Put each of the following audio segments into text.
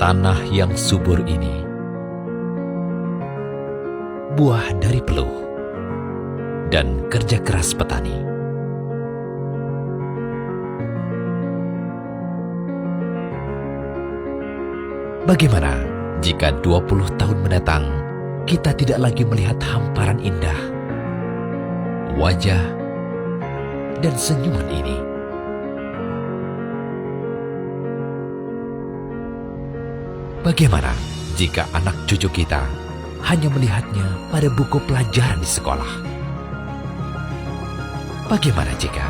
Tanah yang subur ini, buah dari peluh dan kerja keras petani. Bagaimana jika 20 tahun mendatang kita tidak lagi melihat hamparan indah, wajah, dan senyuman ini? Bagaimana jika anak cucu kita hanya melihatnya pada buku pelajaran di sekolah? Bagaimana jika,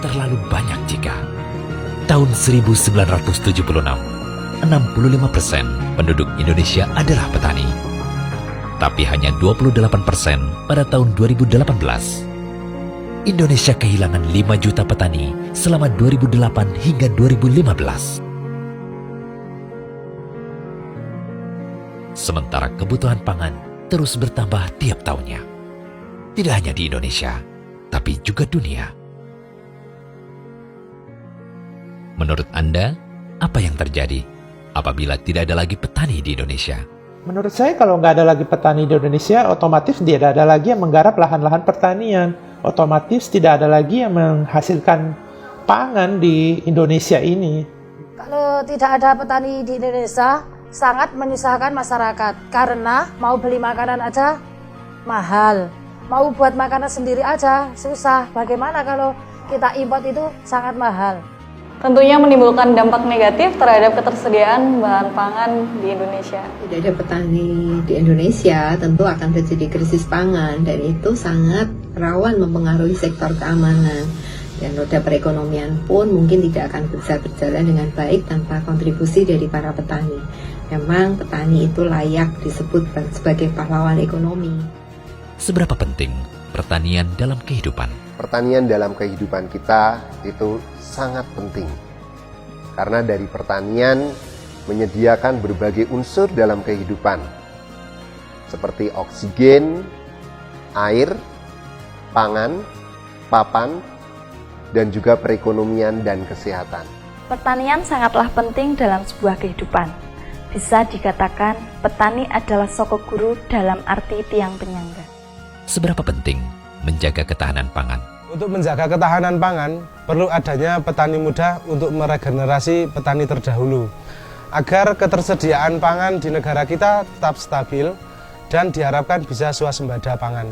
terlalu banyak jika, tahun 1976, 65% penduduk Indonesia adalah petani. Tapi hanya 28% pada tahun 2018. Indonesia kehilangan 5 juta petani selama 2008 hingga 2015. Sementara kebutuhan pangan terus bertambah tiap tahunnya. Tidak hanya di Indonesia, tapi juga dunia. Menurut Anda, apa yang terjadi apabila tidak ada lagi petani di Indonesia? Menurut saya kalau nggak ada lagi petani di Indonesia, otomatis tidak ada lagi yang menggarap lahan-lahan pertanian. Otomatis tidak ada lagi yang menghasilkan pangan di Indonesia ini. Kalau tidak ada petani di Indonesia, sangat menyusahkan masyarakat. Karena mau beli makanan aja mahal. Mau buat makanan sendiri aja susah. Bagaimana kalau kita import itu sangat mahal? Tentunya menimbulkan dampak negatif terhadap ketersediaan bahan pangan di Indonesia. Tidak ada petani di Indonesia, tentu akan terjadi krisis pangan dan itu sangat rawan mempengaruhi sektor keamanan. Dan roda perekonomian pun mungkin tidak akan bisa berjalan dengan baik tanpa kontribusi dari para petani. Memang petani itu layak disebut sebagai pahlawan ekonomi. Seberapa penting pertanian dalam kehidupan? Pertanian dalam kehidupan kita itu sangat penting. Karena dari pertanian menyediakan berbagai unsur dalam kehidupan. Seperti oksigen, air, pangan, papan, dan juga perekonomian dan kesehatan. Pertanian sangatlah penting dalam sebuah kehidupan. Bisa dikatakan petani adalah sosok guru dalam arti tiang penyangga. Seberapa penting menjaga ketahanan pangan? Untuk menjaga ketahanan pangan, perlu adanya petani muda untuk meregenerasi petani terdahulu, agar ketersediaan pangan di negara kita tetap stabil dan diharapkan bisa swasembada pangan.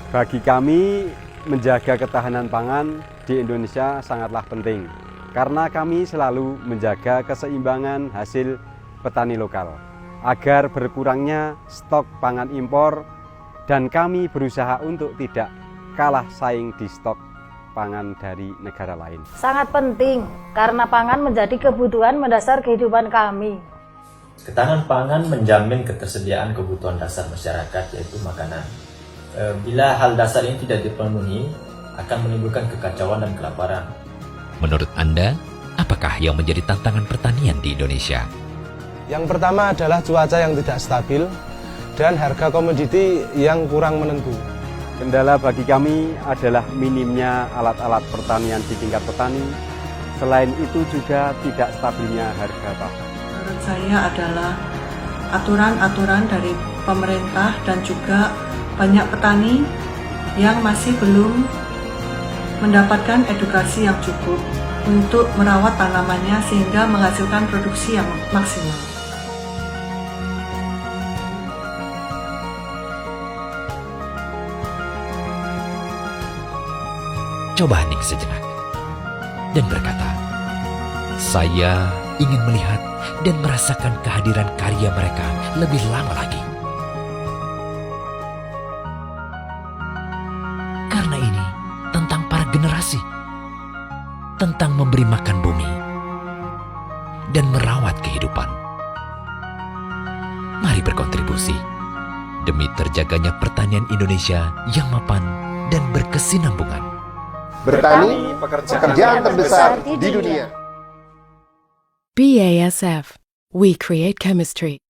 Bagi kami, menjaga ketahanan pangan di Indonesia sangatlah penting, karena kami selalu menjaga keseimbangan hasil petani lokal, agar berkurangnya stok pangan impor, dan kami berusaha untuk tidak kalah saing di stok pangan dari negara lain. Sangat penting, karena pangan menjadi kebutuhan mendasar kehidupan kami. Ketahanan pangan menjamin ketersediaan kebutuhan dasar masyarakat, yaitu makanan. Bila hal dasar ini tidak dipenuhi, akan menimbulkan kekacauan dan kelaparan. Menurut Anda, apakah yang menjadi tantangan pertanian di Indonesia? Yang pertama adalah cuaca yang tidak stabil dan harga komoditi yang kurang menentu. Kendala bagi kami adalah minimnya alat-alat pertanian di tingkat petani. Selain itu juga tidak stabilnya harga pasar. Menurut saya adalah aturan-aturan dari pemerintah dan juga banyak petani yang masih belum mendapatkan edukasi yang cukup untuk merawat tanamannya sehingga menghasilkan produksi yang maksimal. Coba hening sejenak dan berkata, saya ingin melihat dan merasakan kehadiran karya mereka lebih lama lagi. Karena ini tentang para generasi, tentang memberi makan bumi dan merawat kehidupan. Mari berkontribusi demi terjaganya pertanian Indonesia yang mapan dan berkesinambungan. Bertani, pekerjaan terbesar di dunia. BASF. We create chemistry.